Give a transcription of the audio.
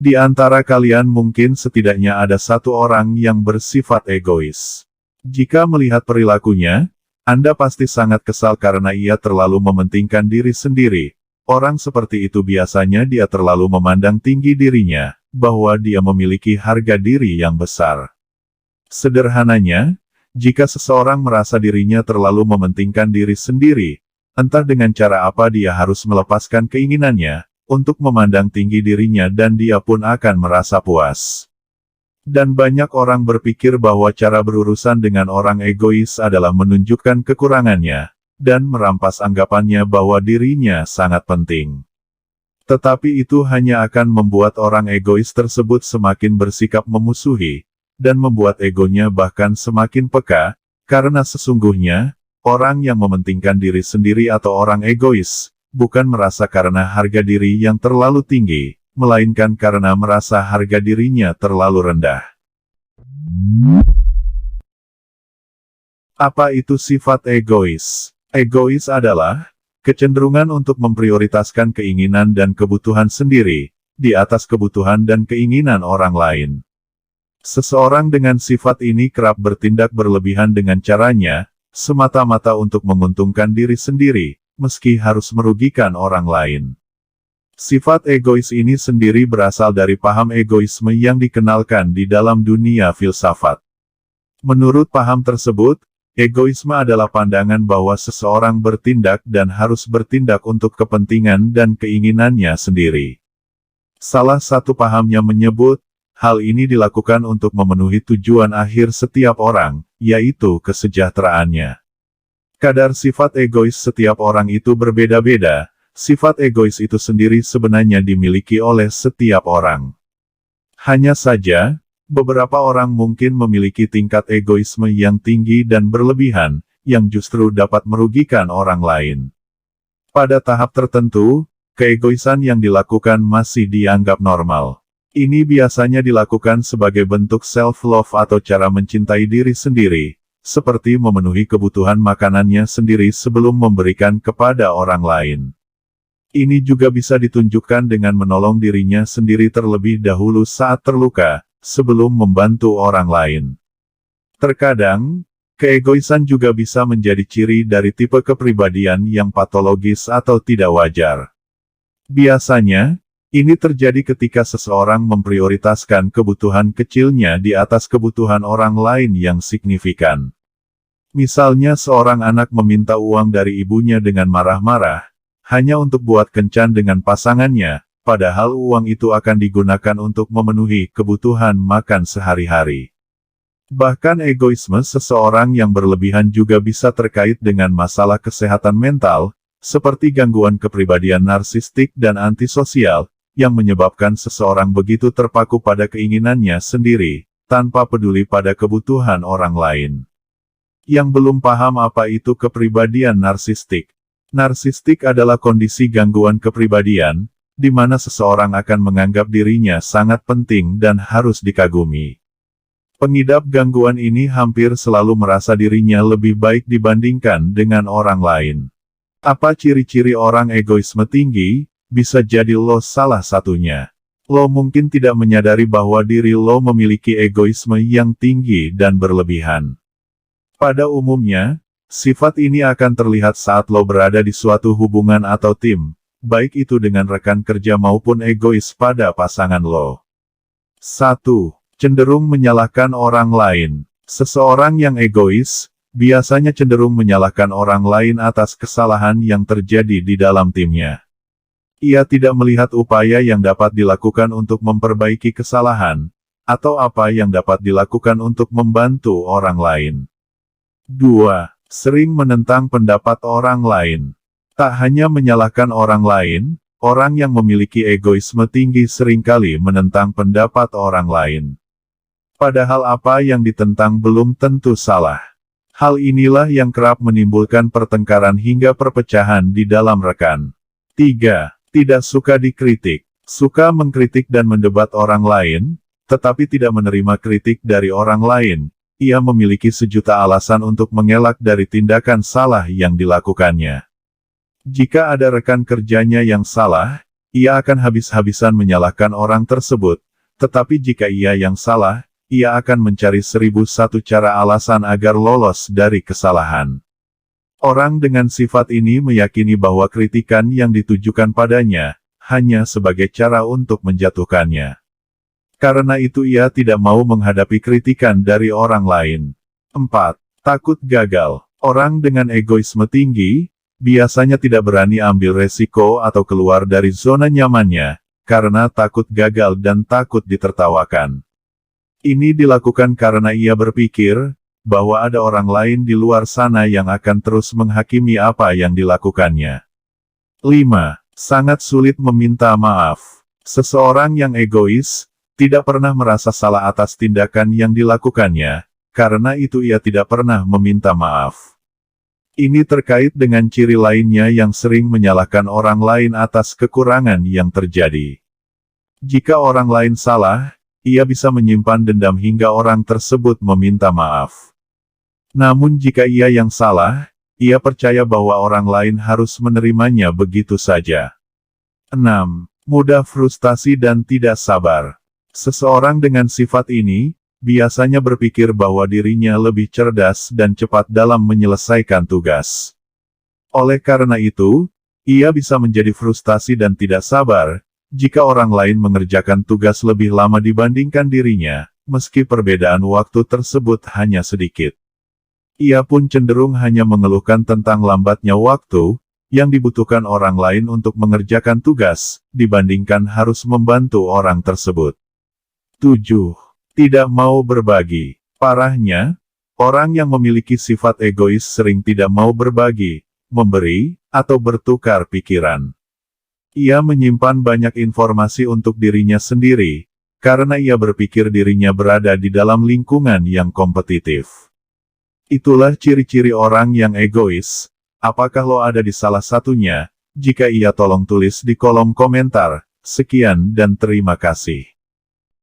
Di antara kalian mungkin setidaknya ada satu orang yang bersifat egois. Jika melihat perilakunya, Anda pasti sangat kesal karena ia terlalu mementingkan diri sendiri. Orang seperti itu biasanya dia terlalu memandang tinggi dirinya, bahwa dia memiliki harga diri yang besar. Sederhananya, jika seseorang merasa dirinya terlalu mementingkan diri sendiri, entah dengan cara apa dia harus melepaskan keinginannya, untuk memandang tinggi dirinya dan dia pun akan merasa puas. Dan banyak orang berpikir bahwa cara berurusan dengan orang egois adalah menunjukkan kekurangannya, dan merampas anggapannya bahwa dirinya sangat penting. Tetapi itu hanya akan membuat orang egois tersebut semakin bersikap memusuhi, dan membuat egonya bahkan semakin peka, karena sesungguhnya, orang yang mementingkan diri sendiri atau orang egois, bukan merasa karena harga diri yang terlalu tinggi, melainkan karena merasa harga dirinya terlalu rendah. Apa itu sifat egois? Egois adalah kecenderungan untuk memprioritaskan keinginan dan kebutuhan sendiri, di atas kebutuhan dan keinginan orang lain. Seseorang dengan sifat ini kerap bertindak berlebihan dengan caranya, semata-mata untuk menguntungkan diri sendiri, meski harus merugikan orang lain. Sifat egois ini sendiri berasal dari paham egoisme yang dikenalkan di dalam dunia filsafat. Menurut paham tersebut, egoisme adalah pandangan bahwa seseorang bertindak dan harus bertindak untuk kepentingan dan keinginannya sendiri. Salah satu pahamnya menyebut, hal ini dilakukan untuk memenuhi tujuan akhir setiap orang, yaitu kesejahteraannya. Kadar sifat egois setiap orang itu berbeda-beda, sifat egois itu sendiri sebenarnya dimiliki oleh setiap orang. Hanya saja, beberapa orang mungkin memiliki tingkat egoisme yang tinggi dan berlebihan, yang justru dapat merugikan orang lain. Pada tahap tertentu, keegoisan yang dilakukan masih dianggap normal. Ini biasanya dilakukan sebagai bentuk self-love atau cara mencintai diri sendiri, seperti memenuhi kebutuhan makanannya sendiri sebelum memberikan kepada orang lain. Ini juga bisa ditunjukkan dengan menolong dirinya sendiri terlebih dahulu saat terluka, sebelum membantu orang lain. Terkadang, keegoisan juga bisa menjadi ciri dari tipe kepribadian yang patologis atau tidak wajar. Biasanya, ini terjadi ketika seseorang memprioritaskan kebutuhan kecilnya di atas kebutuhan orang lain yang signifikan. Misalnya seorang anak meminta uang dari ibunya dengan marah-marah, hanya untuk buat kencan dengan pasangannya, padahal uang itu akan digunakan untuk memenuhi kebutuhan makan sehari-hari. Bahkan egoisme seseorang yang berlebihan juga bisa terkait dengan masalah kesehatan mental, seperti gangguan kepribadian narsistik dan antisosial, yang menyebabkan seseorang begitu terpaku pada keinginannya sendiri, tanpa peduli pada kebutuhan orang lain. Yang belum paham apa itu kepribadian narsistik. Narsistik adalah kondisi gangguan kepribadian, di mana seseorang akan menganggap dirinya sangat penting dan harus dikagumi. Pengidap gangguan ini hampir selalu merasa dirinya lebih baik dibandingkan dengan orang lain. Apa ciri-ciri orang egoisme tinggi? Bisa jadi lo salah satunya. Lo mungkin tidak menyadari bahwa diri lo memiliki egoisme yang tinggi dan berlebihan. Pada umumnya, sifat ini akan terlihat saat lo berada di suatu hubungan atau tim, baik itu dengan rekan kerja maupun egois pada pasangan lo. 1. Cenderung menyalahkan orang lain. Seseorang yang egois, biasanya cenderung menyalahkan orang lain atas kesalahan yang terjadi di dalam timnya. Ia tidak melihat upaya yang dapat dilakukan untuk memperbaiki kesalahan, atau apa yang dapat dilakukan untuk membantu orang lain. 2. Sering menentang pendapat orang lain. Tak hanya menyalahkan orang lain, orang yang memiliki egoisme tinggi seringkali menentang pendapat orang lain. Padahal apa yang ditentang belum tentu salah. Hal inilah yang kerap menimbulkan pertengkaran hingga perpecahan di dalam rekan. 3. Tidak suka dikritik. Suka mengkritik dan mendebat orang lain, tetapi tidak menerima kritik dari orang lain. Ia memiliki sejuta alasan untuk mengelak dari tindakan salah yang dilakukannya. Jika ada rekan kerjanya yang salah, ia akan habis-habisan menyalahkan orang tersebut, tetapi jika ia yang salah, ia akan mencari 1001 cara alasan agar lolos dari kesalahan. Orang dengan sifat ini meyakini bahwa kritikan yang ditujukan padanya, hanya sebagai cara untuk menjatuhkannya. Karena itu ia tidak mau menghadapi kritikan dari orang lain. 4. Takut gagal. Orang dengan egoisme tinggi, biasanya tidak berani ambil resiko atau keluar dari zona nyamannya, karena takut gagal dan takut ditertawakan. Ini dilakukan karena ia berpikir, bahwa ada orang lain di luar sana yang akan terus menghakimi apa yang dilakukannya. 5. Sangat sulit meminta maaf. Seseorang yang egois, tidak pernah merasa salah atas tindakan yang dilakukannya, karena itu ia tidak pernah meminta maaf. Ini terkait dengan ciri lainnya yang sering menyalahkan orang lain atas kekurangan yang terjadi. Jika orang lain salah, ia bisa menyimpan dendam hingga orang tersebut meminta maaf. Namun jika ia yang salah, ia percaya bahwa orang lain harus menerimanya begitu saja. 6. Mudah frustasi dan tidak sabar. Seseorang dengan sifat ini, biasanya berpikir bahwa dirinya lebih cerdas dan cepat dalam menyelesaikan tugas. Oleh karena itu, ia bisa menjadi frustasi dan tidak sabar, jika orang lain mengerjakan tugas lebih lama dibandingkan dirinya, meski perbedaan waktu tersebut hanya sedikit. Ia pun cenderung hanya mengeluhkan tentang lambatnya waktu, yang dibutuhkan orang lain untuk mengerjakan tugas, dibandingkan harus membantu orang tersebut. 7. Tidak mau berbagi. Parahnya, orang yang memiliki sifat egois sering tidak mau berbagi, memberi, atau bertukar pikiran. Ia menyimpan banyak informasi untuk dirinya sendiri, karena ia berpikir dirinya berada di dalam lingkungan yang kompetitif. Itulah ciri-ciri orang yang egois. Apakah lo ada di salah satunya? Jika iya tolong tulis di kolom komentar. Sekian dan terima kasih.